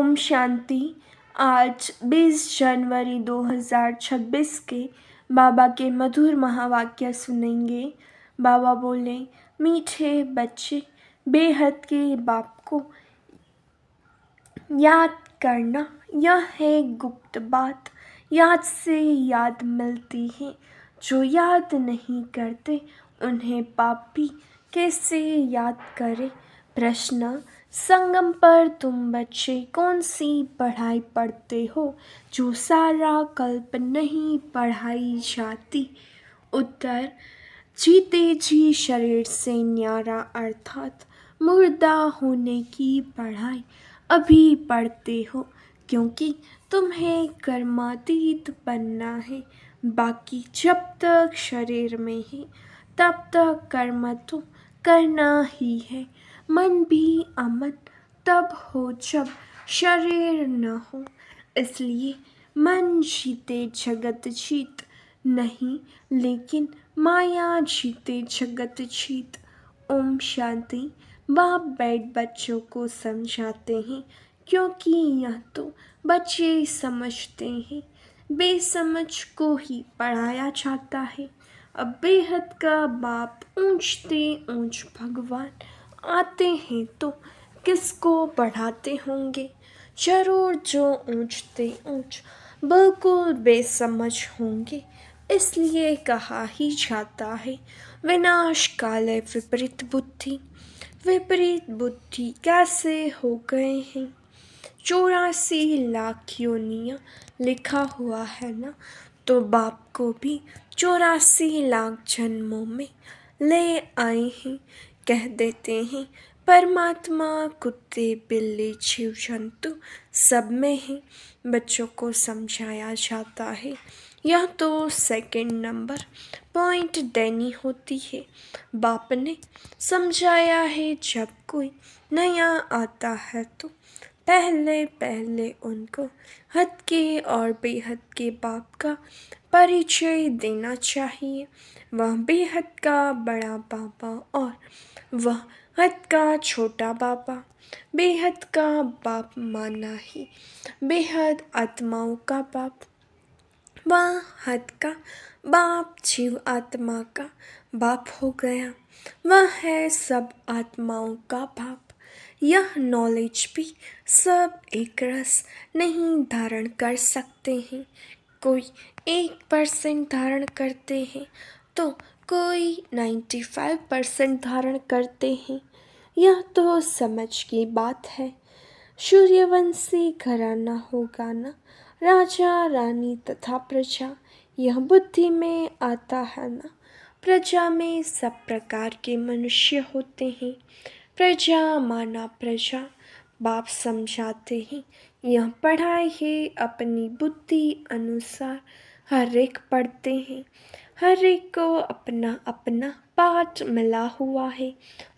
ओम शांति। आज 20 जनवरी 2026 के बाबा के मधुर महावाक्य सुनेंगे। बाबा बोले, मीठे बच्चे, बेहद के बाप को याद करना यह है गुप्त बात। याद से याद मिलती है, जो याद नहीं करते उन्हें पापी कैसे याद करे। प्रश्न, संगम पर तुम बच्चे कौन सी पढ़ाई पढ़ते हो जो सारा कल्प नहीं पढ़ाई जाती। उत्तर, जीते जी शरीर से न्यारा अर्थात मुर्दा होने की पढ़ाई अभी पढ़ते हो, क्योंकि तुम्हें कर्मातीत बनना है। बाकी जब तक शरीर में है तब तक कर्म तो करना ही है। मन भी अमन तब हो जब शरीर न हो, इसलिए मन जीते जगत जीत नहीं, लेकिन माया जीते जगत जीत। ओम शांति। बाप बैठ बच्चों को समझाते हैं, क्योंकि यह तो बच्चे समझते हैं। बेसमझ को ही पढ़ाया जाता है। अब बेहद का बाप ऊंचते ऊंच भगवान आते हैं तो किसको पढ़ाते होंगे। जरूर जो ऊंचते ऊंच बिल्कुल बेसमझ होंगे। इसलिए कहा ही जाता है, विनाश काले विपरीत बुद्धि। विपरीत बुद्धि कैसे हो गए हैं। 84 लाख योनियाँ लिखा हुआ है ना, तो बाप को भी 84 लाख जन्मों में ले आए हैं। कह देते हैं परमात्मा कुत्ते बिल्ली जीव जंतु सब में है। बच्चों को समझाया जाता है, यह तो सेकंड नंबर पॉइंट देनी होती है। बाप ने समझाया है, जब कोई नया आता है तो पहले पहले उनको हद के और बेहद के बाप का परिचय देना चाहिए। वह बेहद का बड़ा बाबा और वह हद का छोटा बाबा। बेहद का बाप माना ही बेहद आत्माओं का बाप। वह हद का बाप जीव आत्मा का बाप हो गया। वह है सब आत्माओं का बाप। यह नॉलेज भी सब एक रस नहीं धारण कर सकते हैं। कोई 1% धारण करते हैं तो कोई 95% धारण करते हैं। यह तो समझ की बात है। सूर्यवंशी घराना होगा ना, राजा रानी तथा प्रजा, यह बुद्धि में आता है ना। प्रजा में सब प्रकार के मनुष्य होते हैं। प्रजा माना प्रजा। बाप समझाते हैं, यह पढ़ाई है अपनी बुद्धि अनुसार हर एक पढ़ते हैं। हर एक को अपना अपना पाठ मिला हुआ है।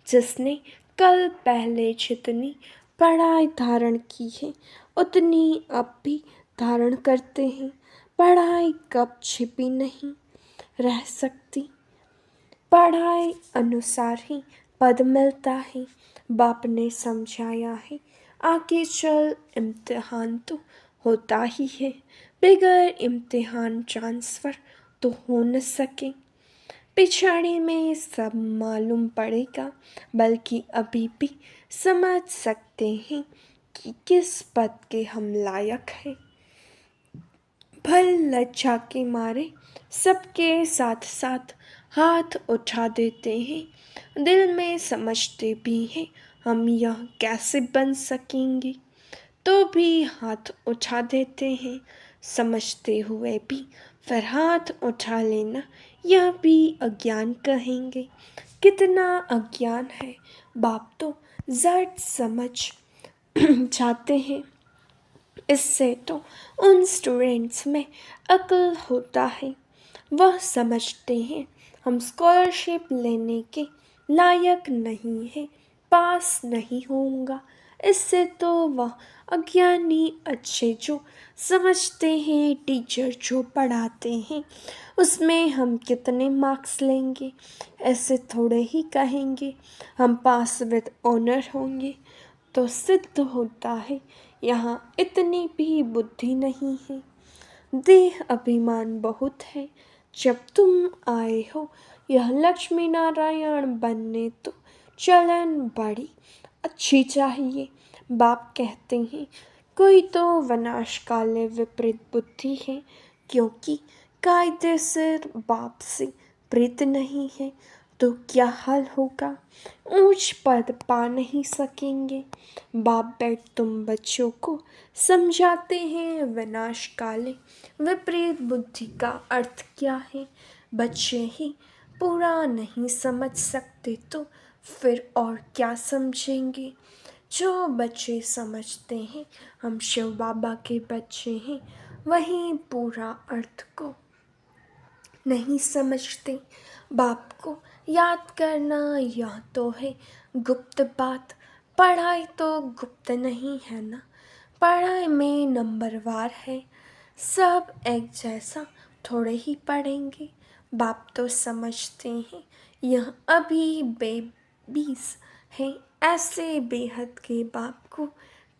जिसने कल पहले जितनी पढ़ाई धारण की है उतनी अब भी धारण करते हैं। पढ़ाई कब छिपी नहीं रह सकती। पढ़ाई अनुसार ही पद मिलता है। बाप ने समझाया है, आगे चल इम्तिहान तो होता ही है। बगैर इम्तिहान ट्रांसफ़र तो हो न सके। पिछाड़ी में सब मालूम पड़ेगा, बल्कि अभी भी समझ सकते हैं कि किस पद के हम लायक हैं। भल लज्जा के मारे सबके साथ साथ हाथ उठा देते हैं। दिल में समझते भी हैं हम यह कैसे बन सकेंगे, तो भी हाथ उठा देते हैं। समझते हुए भी फिर हाथ उठा लेना, यह भी अज्ञान कहेंगे। कितना अज्ञान है। बाप तो झट समझ जाते हैं। इससे तो उन स्टूडेंट्स में अक्ल होता है। वह समझते हैं हम स्कॉलरशिप लेने के लायक नहीं हैं, पास नहीं होऊंगा। इससे तो वह अज्ञानी अच्छे जो समझते हैं टीचर जो पढ़ाते हैं उसमें हम कितने मार्क्स लेंगे, ऐसे थोड़े ही कहेंगे हम पास विद ऑनर होंगे। तो सिद्ध होता है यहाँ इतनी भी बुद्धि नहीं है। देह अभिमान बहुत है। जब तुम आए हो यह लक्ष्मी नारायण बनने तो चलन बड़ी अच्छी चाहिए। बाप कहते हैं कोई तो विनाशकाले विपरीत बुद्धि है, क्योंकि कायदे से बाप से प्रीत नहीं है तो क्या हाल होगा। ऊंच पद पा नहीं सकेंगे। बाप बैठ तुम बच्चों को समझाते हैं विनाशकाले विपरीत बुद्धि का अर्थ क्या है। बच्चे ही पूरा नहीं समझ सकते तो फिर और क्या समझेंगे। जो बच्चे समझते हैं हम शिव बाबा के बच्चे हैं, वही पूरा अर्थ को नहीं समझते। बाप को याद करना यह तो है गुप्त बात। पढ़ाई तो गुप्त नहीं है ना, पढ़ाई में नंबरवार है। सब एक जैसा थोड़े ही पढ़ेंगे। बाप तो समझते हैं यह अभी बेबीस है। ऐसे बेहद के बाप को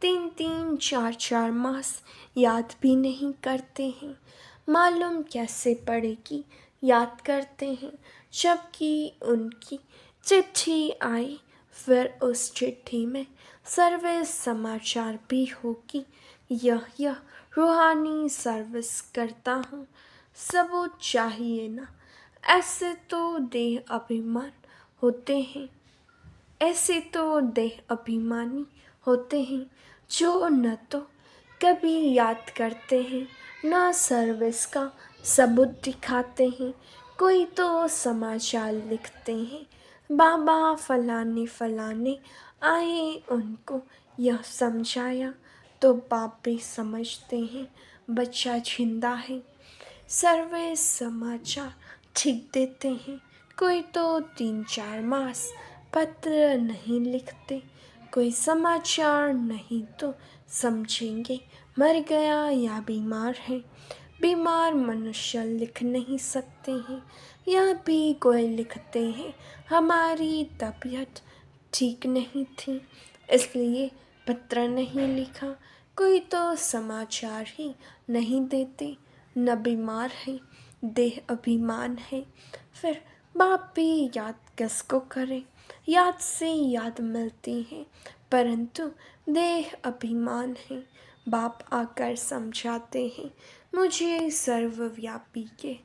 3-3 4-4 मास याद भी नहीं करते हैं। मालूम कैसे पड़ेगी याद करते हैं, जबकि उनकी चिट्ठी आई। फिर उस चिट्ठी में सर्विस समाचार भी होगी। यह रूहानी सर्विस करता हूँ, सबूत चाहिए ना। ऐसे तो देह अभिमान होते हैं, ऐसे तो देह अभिमानी होते हैं जो न तो कभी याद करते हैं न सर्विस का सबूत दिखाते हैं। कोई तो समाचार लिखते हैं बाबा फलाने फलाने आए, उनको यह समझाया तो बाप भी समझते हैं बच्चा जिंदा है। सर्विस समाचार ठीक देते हैं। कोई तो 3-4 मास पत्र नहीं लिखते। कोई समाचार नहीं तो समझेंगे मर गया या बीमार है। बीमार मनुष्य लिख नहीं सकते हैं। यह भी कोई लिखते हैं हमारी तबीयत ठीक नहीं थी, इसलिए पत्र नहीं लिखा। कोई तो समाचार ही नहीं देते, न बीमार है देह अभिमान है। फिर बाप भी याद किसको करे। याद से याद मिलती है, परंतु देह अभिमान है। बाप आकर समझाते हैं मुझे सर्वव्यापी के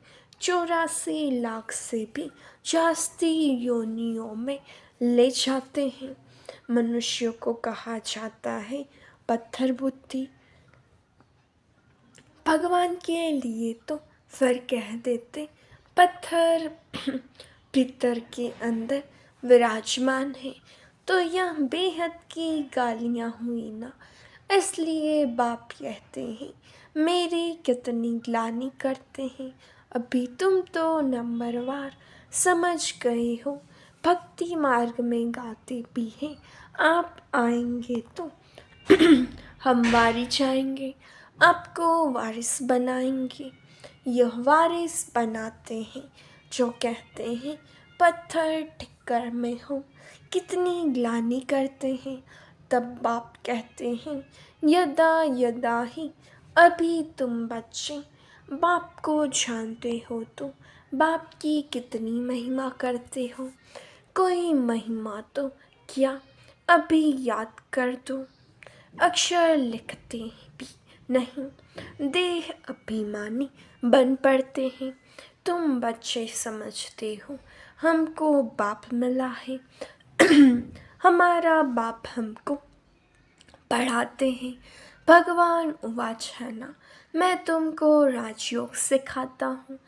84 लाख से भी जास्ती योनियों में ले जाते हैं। मनुष्य को कहा जाता है पत्थर बुद्धि। भगवान के लिए तो फिर कह देते पत्थर भीतर के अंदर विराजमान है। तो यह बेहद की गालियाँ हुई ना। इसलिए बाप कहते हैं मेरी कितनी ग्लानि करते हैं। अभी तुम तो नंबरवार समझ गए हो। भक्ति मार्ग में गाते भी हैं। आप आएंगे तो हम वारी जाएंगे, आपको वारिस बनाएंगे। यह वारिस बनाते हैं जो कहते हैं पत्थर ठिक्कर में हो। कितनी ग्लानि करते हैं। तब बाप कहते हैं यदा यदा ही। अभी तुम बच्चे बाप को जानते हो तो बाप की कितनी महिमा करते हो। कोई महिमा तो क्या, अभी याद कर दो। अक्षर लिखते भी नहीं, देह अभिमानी बन पड़ते हैं। तुम बच्चे समझते हो हमको बाप मिला है। हमारा बाप हमको पढ़ाते हैं। भगवान उवाच है ना, मैं तुमको राजयोग सिखाता हूँ।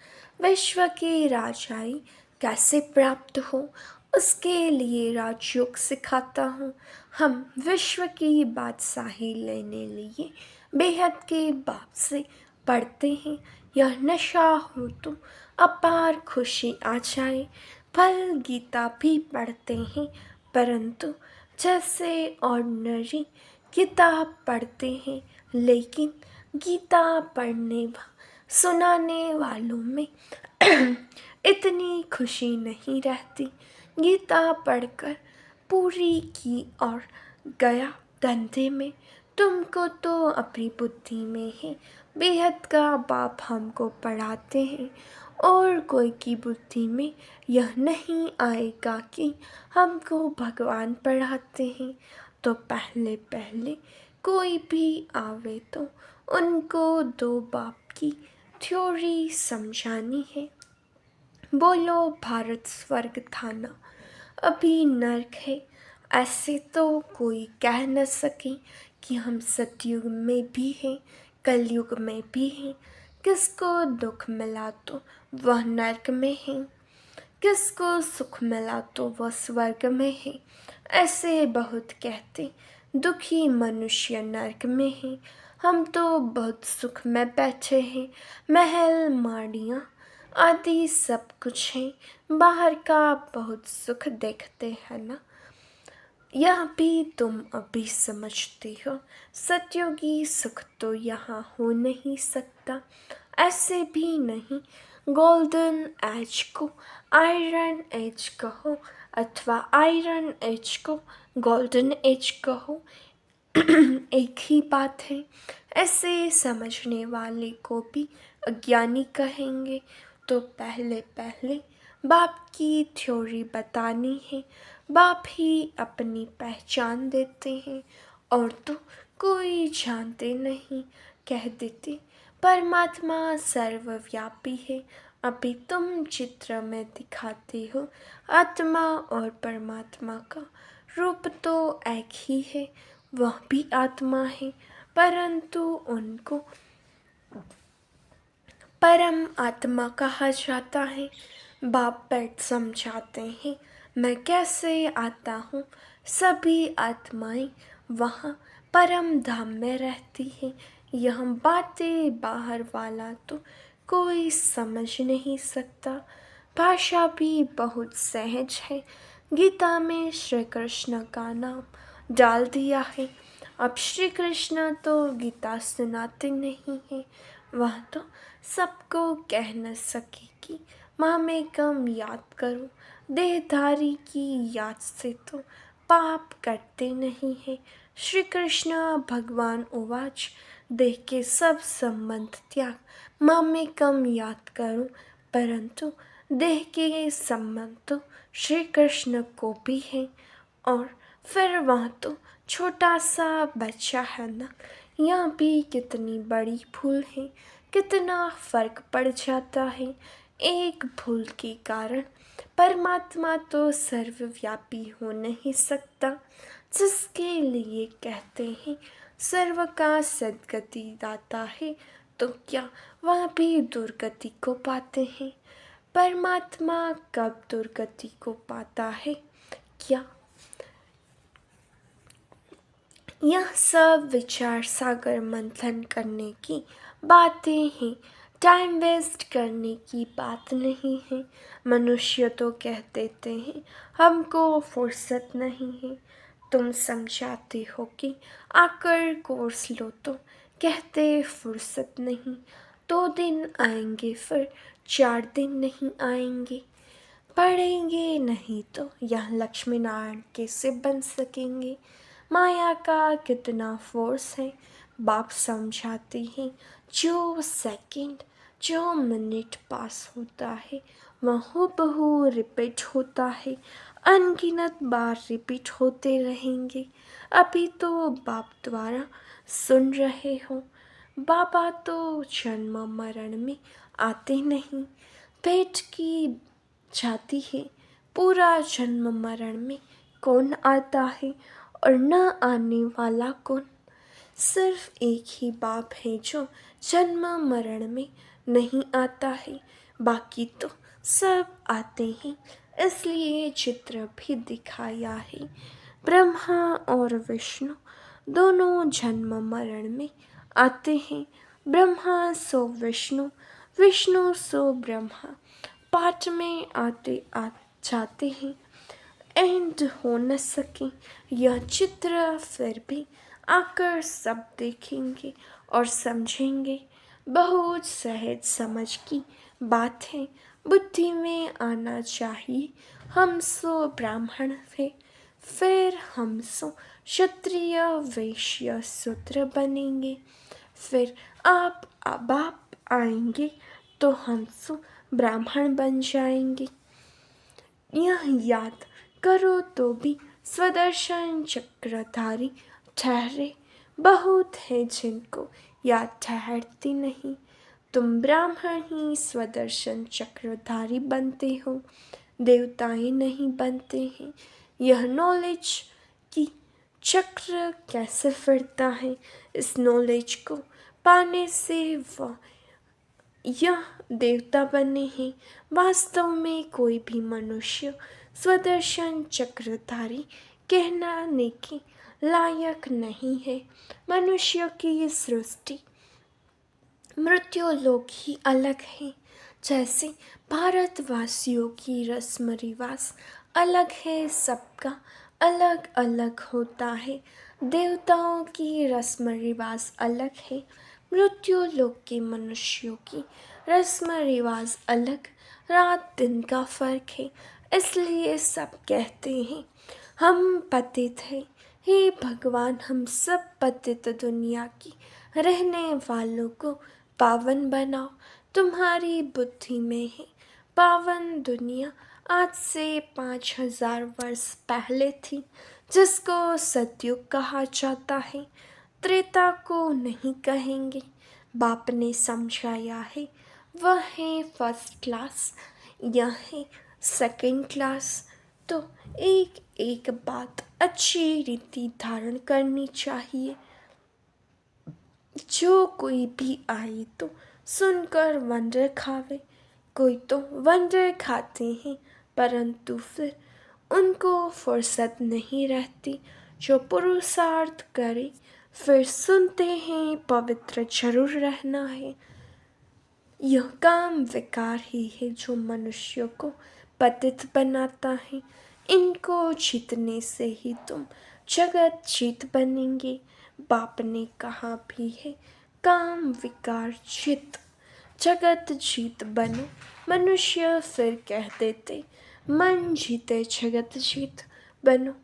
विश्व की राजाई कैसे प्राप्त हो उसके लिए राजयोग सिखाता हूँ। हम विश्व की बादशाही लेने लिए बेहद के बाप से पढ़ते हैं। यह नशा हो तो अपार खुशी आ जाए। फल गीता भी पढ़ते हैं, परंतु जैसे ऑर्डिनरी किताब पढ़ते हैं, लेकिन गीता पढ़ने सुनाने वालों में इतनी खुशी नहीं रहती। गीता पढ़कर पूरी की और गया धंधे में तुमको तो अपनी बुद्धि में है, बेहद का बाप हमको पढ़ाते हैं। और कोई की बुद्धि में यह नहीं आएगा कि हमको भगवान पढ़ाते हैं। तो पहले पहले कोई भी आवे तो उनको दो बाप की थ्योरी समझानी है। बोलो भारत स्वर्ग था ना, अभी नर्क है। ऐसे तो कोई कह न सके कि हम सतयुग में भी हैं, कलयुग में भी हैं। किसको दुख मिला तो वह नर्क में है, किसको सुख मिला तो वह स्वर्ग में है। ऐसे बहुत कहते दुखी मनुष्य नर्क में है। हम तो बहुत सुख में बैठे हैं, महल माड़ियाँ आदि सब कुछ है, बाहर का बहुत सुख देखते हैं ना। यह भी तुम अभी समझते हो, सत्योगी सुख तो यहाँ हो नहीं सकता। ऐसे भी नहीं, गोल्डन एज को आयरन एज कहो अथवा आयरन एज को गोल्डन एज कहो, एक ही बात है। ऐसे समझने वाले को भी अज्ञानी कहेंगे। तो पहले पहले बाप की थ्योरी बतानी है। बाप ही अपनी पहचान देते हैं, और तो कोई जानते नहीं, कह देते परमात्मा सर्वव्यापी है। अभी तुम चित्र में दिखाते हो आत्मा और परमात्मा का रूप तो एक ही है, वह भी आत्मा है, परंतु उनको परम आत्मा कहा जाता है। बाप बैठ समझाते हैं मैं कैसे आता हूँ। सभी आत्माएं वहाँ परम धाम में रहती हैं। यह बातें बाहर वाला तो कोई समझ नहीं सकता। भाषा भी बहुत सहज है। गीता में श्री कृष्ण का नाम डाल दिया है। अब श्री कृष्ण तो गीता सुनाते नहीं हैं, वह तो सबको कह न सके कि माँ में कम याद करो। देहधारी की याद से तो पाप करते नहीं है। श्री कृष्ण भगवान उवाच, देह के सब संबंध त्याग, माँ में कम याद करो। परंतु देह के संबंध तो श्री कृष्ण को भी है। और फिर वह तो छोटा सा बच्चा है ना। यह भी कितनी बड़ी भूल है, कितना फर्क पड़ जाता है एक भूल के कारण। परमात्मा तो सर्वव्यापी हो नहीं सकता, जिसके लिए कहते हैं सर्व का सद्गति दाता है। तो क्या वह भी दुर्गति को पाते हैं? परमात्मा कब दुर्गति को पाता है? क्या यह सब विचार सागर मंथन करने की बातें हैं, टाइम वेस्ट करने की बात नहीं है। मनुष्य तो कह देते हैं हमको फुर्सत नहीं है। तुम समझाते हो कि आकर कोर्स लो तो कहते फुर्सत नहीं। 2 दिन आएंगे फिर 4 दिन नहीं आएंगे। पढ़ेंगे नहीं तो यह लक्ष्मी नारायण कैसे बन सकेंगे? माया का कितना फोर्स है। बाप समझाते हैं जो सेकंड जो मिनट पास होता है वह हूबहू रिपीट होता है, अनगिनत बार रिपीट होते रहेंगे। अभी तो बाप द्वारा सुन रहे हो। बाबा तो जन्म मरण में आते नहीं, पेट की जाती है। पूरा जन्म मरण में कौन आता है और न आने वाला कौन? सिर्फ एक ही बाप है जो जन्म मरण में नहीं आता है, बाकी तो सब आते हैं। इसलिए चित्र भी दिखाया है। ब्रह्मा और विष्णु दोनों जन्म मरण में आते हैं। ब्रह्मा सो विष्णु, विष्णु सो ब्रह्मा, पाठ में आते आ जाते हैं। एंड हो न सके यह चित्र, फिर भी आकर सब देखेंगे और समझेंगे। बहुत सहज समझ की बात है, बुद्धि में आना चाहिए। हम सो ब्राह्मण थे, फिर हम सो क्षत्रिय वैश्य शूद्र बनेंगे। फिर आप बाप आएंगे तो हम सो ब्राह्मण बन जाएंगे। यह याद करो तो भी स्वदर्शन चक्रधारी ठहरे, बहुत है जिनको याद ठहरती नहीं। तुम ब्राह्मण ही स्वदर्शन चक्रधारी बनते हो, देवताएं नहीं बनते हैं। यह नॉलेज कि चक्र कैसे फिरता है, इस नॉलेज को पाने से वह यह देवता बने हैं। वास्तव में कोई भी मनुष्य स्वदर्शन चक्रधारी कहलाने के लायक नहीं है। मनुष्य की सृष्टि मृत्युलोक ही अलग है। जैसे भारतवासियों की रस्म रिवाज अलग है, सबका अलग अलग होता है। देवताओं की रस्म रिवाज अलग है, मृत्युलोक के मनुष्यों की रस्म रिवाज अलग, रात दिन का फर्क है। इसलिए सब कहते हैं हम पतित हैं। हे भगवान, हम सब पतित दुनिया की रहने वालों को पावन बनाओ। तुम्हारी बुद्धि में है पावन दुनिया आज से 5000 वर्ष पहले थी, जिसको सतयुग कहा जाता है। त्रेता को नहीं कहेंगे, बाप ने समझाया है। वह है फर्स्ट क्लास, यह है सेकंड क्लास। तो एक एक बात अच्छी रीति धारण करनी चाहिए। जो कोई भी आए तो सुनकर वंडर खावे। कोई तो वंडर खाते हैं, परंतु फिर उनको फुर्सत नहीं रहती। जो पुरुषार्थ करे फिर सुनते हैं पवित्र जरूर रहना है। यह काम विकार ही है जो मनुष्य को पतित बनाता है। इनको जीतने से ही तुम जगत जीत बनेंगे। बाप ने कहा भी है काम विकार जीत, जगत जीत बनो। मनुष्य फिर कह देते मन जीते जगत जीत बनो।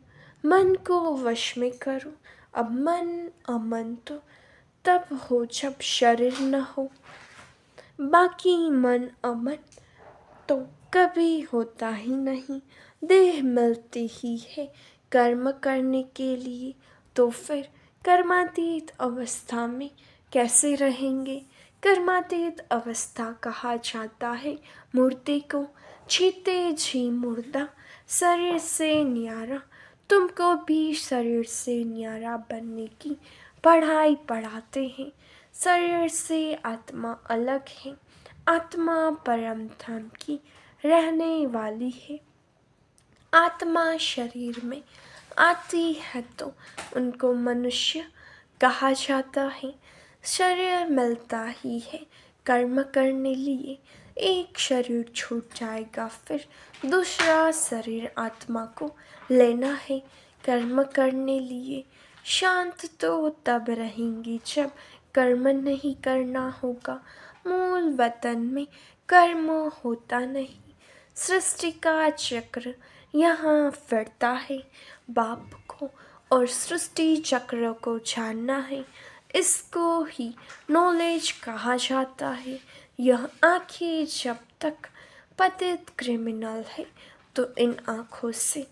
मन को वश में करो। अब मन अमन तो तब हो जब शरीर न हो, बाकी मन अमन तो कभी होता ही नहीं। देह मिलती ही है कर्म करने के लिए, तो फिर कर्मातीत अवस्था में कैसे रहेंगे। कर्मातीत अवस्था कहा जाता है मूर्ति को। जीते जी मुर्दा शरीर से न्यारा। तुमको भी शरीर से न्यारा बनने की पढ़ाई पढ़ाते हैं। शरीर से आत्मा अलग है, आत्मा परम धाम की रहने वाली है। आत्मा शरीर में आती है तो उनको मनुष्य कहा जाता है। शरीर मिलता ही है कर्म करने लिए। एक शरीर छूट जाएगा, फिर दूसरा शरीर आत्मा को लेना है कर्म करने लिए। शांत तो तब रहेंगी जब कर्म नहीं करना होगा। मूल वतन में कर्म होता नहीं। सृष्टि का चक्र यहाँ फिरता है। बाप को और सृष्टि चक्र को जानना है, इसको ही नॉलेज कहा जाता है। यह आँखें जब तक पतित क्रिमिनल है तो इन आँखों से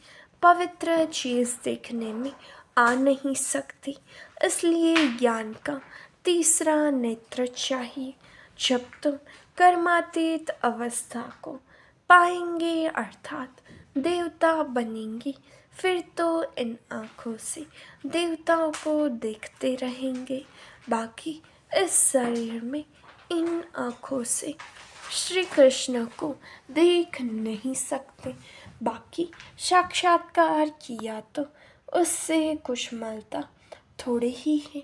पवित्र चीज़ देखने में आ नहीं सकती। इसलिए ज्ञान का तीसरा नेत्र चाहिए। जब तुम कर्मातीत अवस्था को पाएंगे अर्थात देवता बनेंगे, फिर तो इन आँखों से देवताओं को देखते रहेंगे। बाकी इस शरीर में इन आँखों से श्री कृष्ण को देख नहीं सकते। बाकी साक्षात्कार किया तो उससे कुछ मिलता थोड़े ही है।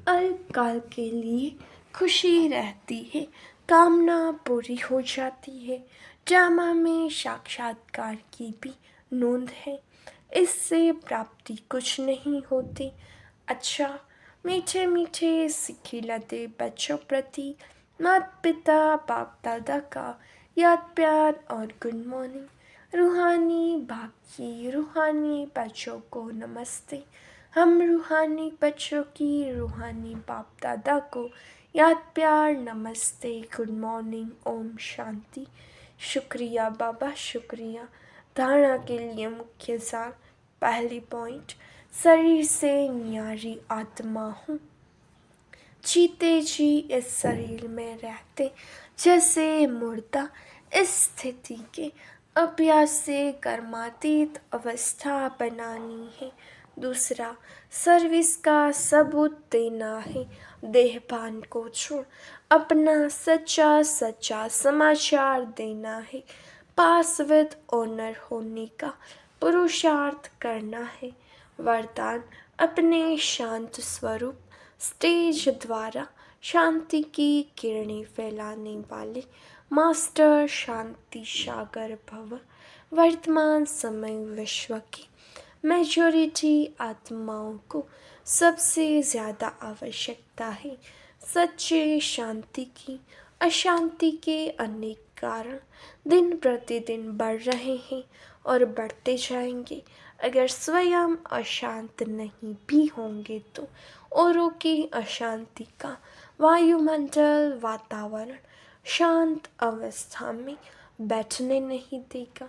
अल्पकाल के लिए खुशी रहती है, कामना पूरी हो जाती है। ड्रामा में साक्षात्कार की भी नोंद है, इससे प्राप्ति कुछ नहीं होती। अच्छा, मीठे मीठे सिक्के लते बच्चों प्रति माता पिता बाप दादा का याद प्यार और गुड मॉर्निंग। रूहानी बाप की रूहानी बच्चों को नमस्ते। हम रूहानी बच्चों की रूहानी बाप दादा को याद प्यार नमस्ते। Good morning, Om Shanti. शुक्रिया बाबा, शुक्रिया। धारणा के लिए मुख्य सार। पहली पॉइंट, शरीर से न्यारी आत्मा हूँ, जीते जी इस शरीर में रहते जैसे मुर्दा इस स्थिति के अभ्यास से कर्मातीत अवस्था बनानी है। दूसरा, सर्विस का सबूत देना है। देहभान को छोड़ अपना सच्चा सच्चा समाचार देना है। पास विद ऑनर होने का पुरुषार्थ करना है। वरदान, अपने शांत स्वरूप स्टेज द्वारा शांति की किरणें फैलाने वाले मास्टर शांति सागर भव। वर्तमान समय विश्व की मेजॉरिटी आत्माओं को सबसे ज़्यादा आवश्यकता है। सच्चे शांति की। अशांति के अनेक कारण दिन प्रतिदिन बढ़ रहे हैं और बढ़ते जाएंगे। अगर स्वयं अशांत नहीं भी होंगे तो औरों की अशांति का वायुमंडल वातावरण शांत अवस्था में बैठने नहीं देगा।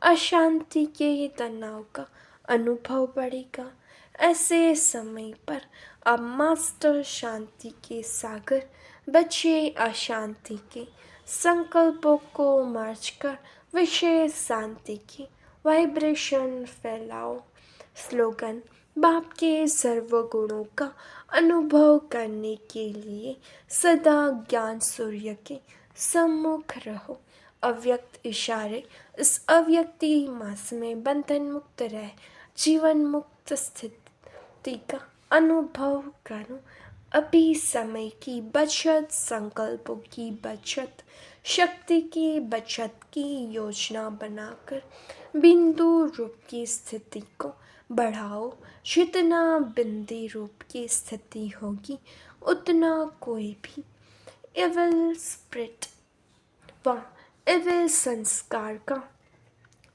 अशांति के तनाव का अनुभव बढ़ेगा। ऐसे समय पर अब मास्टर शांति के सागर बच्चे अशांति के संकल्पों को मर्ज कर विशेष शांति की वाइब्रेशन फैलाओ। स्लोगन, बाप के सर्व गुणों का अनुभव करने के लिए सदा ज्ञान सूर्य के सम्मुख रहो। अव्यक्त इशारे, इस अव्यक्ति मास में बंधन मुक्त रह जीवन मुक्त स्थिति का अनुभव करो। अभी समय की बचत, संकल्पों की बचत, शक्ति की बचत की योजना बनाकर बिंदु रूप की स्थिति को बढ़ाओ। जितना बिंदी रूप की स्थिति होगी उतना कोई भी इविल स्पिरिट व इविल संस्कार का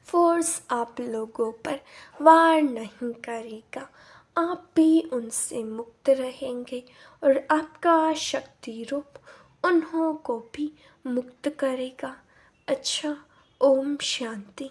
फोर्स आप लोगों पर वार नहीं करेगा। आप भी उनसे मुक्त रहेंगे और आपका शक्ति रूप उन्हों को भी मुक्त करेगा। अच्छा, ओम शांति।